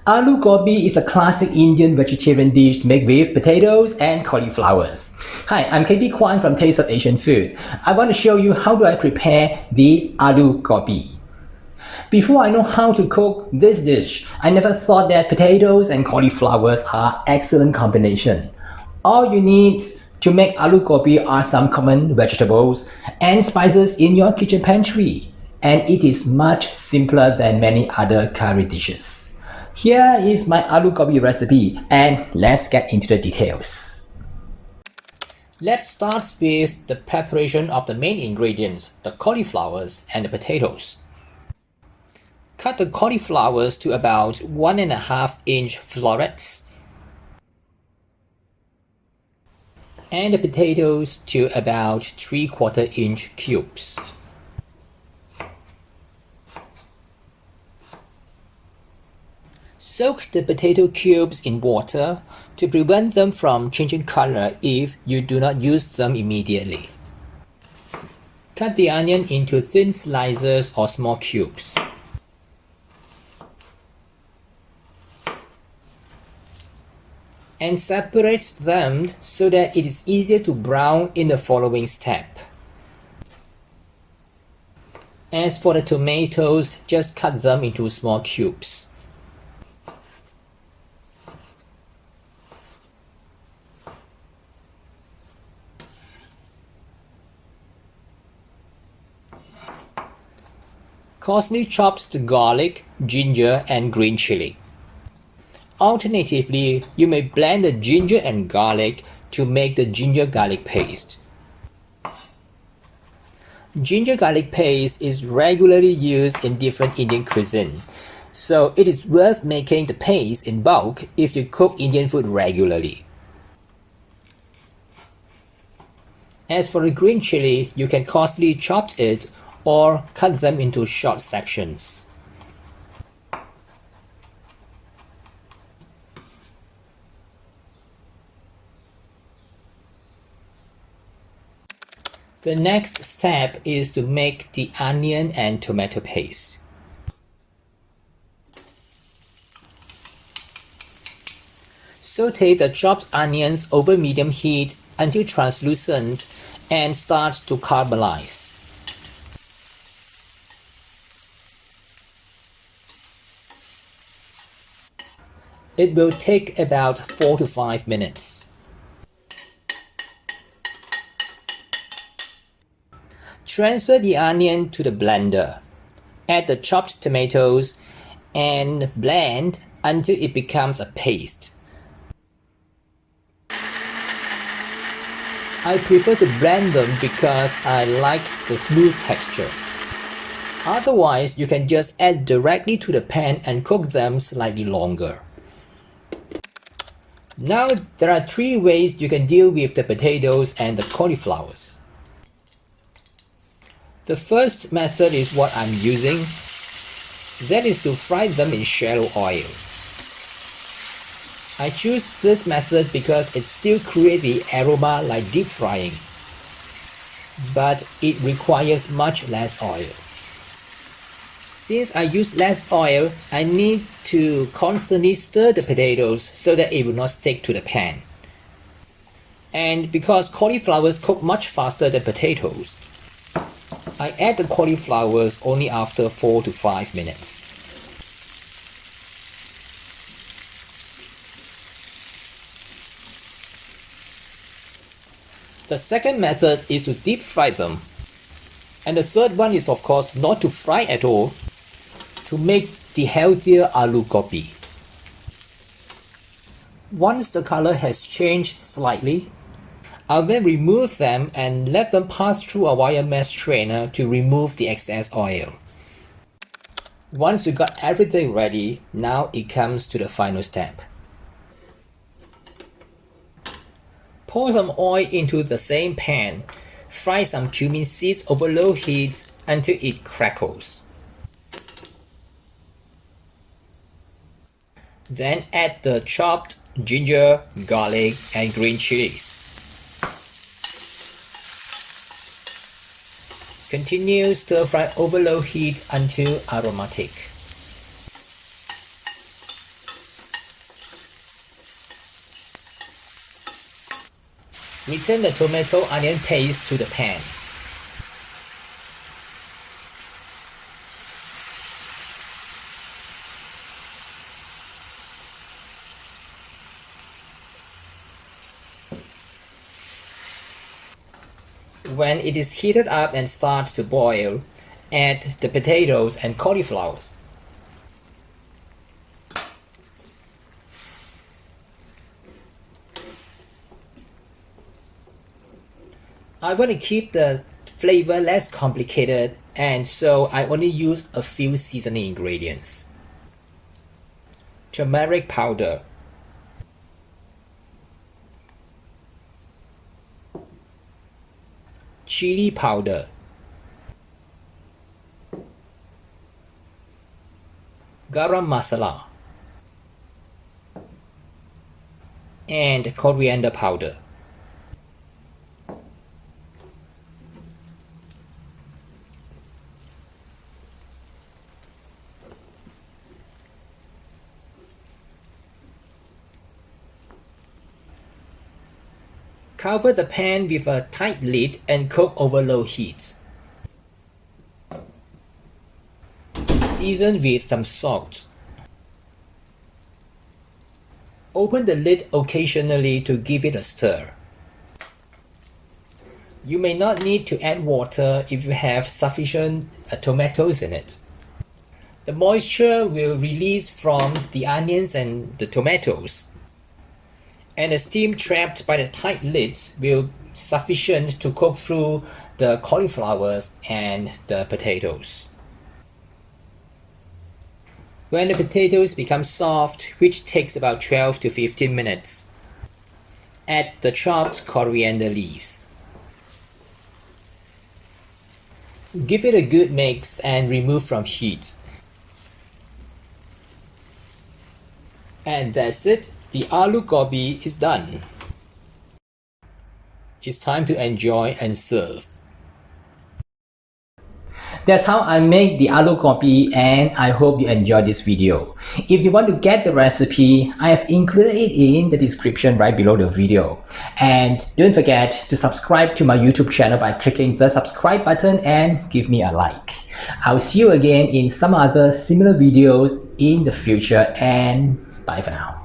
Aloo gobi is a classic Indian vegetarian dish made with potatoes and cauliflowers. Hi, I'm Katie Kwan from Taste of Asian Food. I want to show you how do I prepare the aloo gobi. Before I know how to cook this dish, I never thought that potatoes and cauliflowers are excellent combination. All you need to make aloo gobi are some common vegetables and spices in your kitchen pantry, and it is much simpler than many other curry dishes. Here is my aloo gobi recipe, and let's get into the details. Let's start with the preparation of the main ingredients, the cauliflowers and the potatoes. Cut the cauliflowers to about 1.5-inch florets and the potatoes to about 3/4-inch cubes. Soak the potato cubes in water to prevent them from changing color if you do not use them immediately. Cut the onion into thin slices or small cubes. And separate them so that it is easier to brown in the following step. As for the tomatoes, just cut them into small cubes. Coarsely chopped the garlic, ginger, and green chili. Alternatively, you may blend the ginger and garlic to make the ginger garlic paste. Ginger garlic paste is regularly used in different Indian cuisine, so it is worth making the paste in bulk if you cook Indian food regularly. As for the green chili, you can coarsely chop it or cut them into short sections. The next step is to make the onion and tomato paste. Saute the chopped onions over medium heat until translucent and start to caramelize. It will take about 4 to 5 minutes. Transfer the onion to the blender. Add the chopped tomatoes and blend until it becomes a paste. I prefer to blend them because I like the smooth texture. Otherwise, you can just add directly to the pan and cook them slightly longer. Now there are 3 ways you can deal with the potatoes and the cauliflowers. The first method is what I'm using, that is to fry them in shallow oil. I choose this method because it still creates the aroma like deep frying, but it requires much less oil. Since I use less oil, I need to constantly stir the potatoes so that it will not stick to the pan. And because cauliflowers cook much faster than potatoes, I add the cauliflowers only after 4 to 5 minutes. The second method is to deep fry them. And the third one is of course not to fry at all, to make the healthier aloo gobi. Once the color has changed slightly, I'll then remove them and let them pass through a wire mesh strainer to remove the excess oil. Once you got everything ready, now it comes to the final step. Pour some oil into the same pan. Fry some cumin seeds over low heat until it crackles. Then add the chopped ginger, garlic, and green chilies. Continue stir fry over low heat until aromatic. Return the tomato onion paste to the pan. When it is heated up and starts to boil, add the potatoes and cauliflowers. I want to keep the flavor less complicated, and so I only use a few seasoning ingredients. Turmeric powder, chili powder, garam masala, and coriander powder. Cover the pan with a tight lid and cook over low heat. Season with some salt. Open the lid occasionally to give it a stir. You may not need to add water if you have sufficient tomatoes in it. The moisture will release from the onions and the tomatoes, and the steam trapped by the tight lids will be sufficient to cook through the cauliflowers and the potatoes. When the potatoes become soft, which takes about 12 to 15 minutes, add the chopped coriander leaves. Give it a good mix and remove from heat. And that's it. The aloo gobi is done. It's time to enjoy and serve. That's how I make the aloo gobi, and I hope you enjoyed this video. If you want to get the recipe, I have included it in the description right below the video. And don't forget to subscribe to my YouTube channel by clicking the subscribe button and give me a like. I'll see you again in some other similar videos in the future, and bye for now.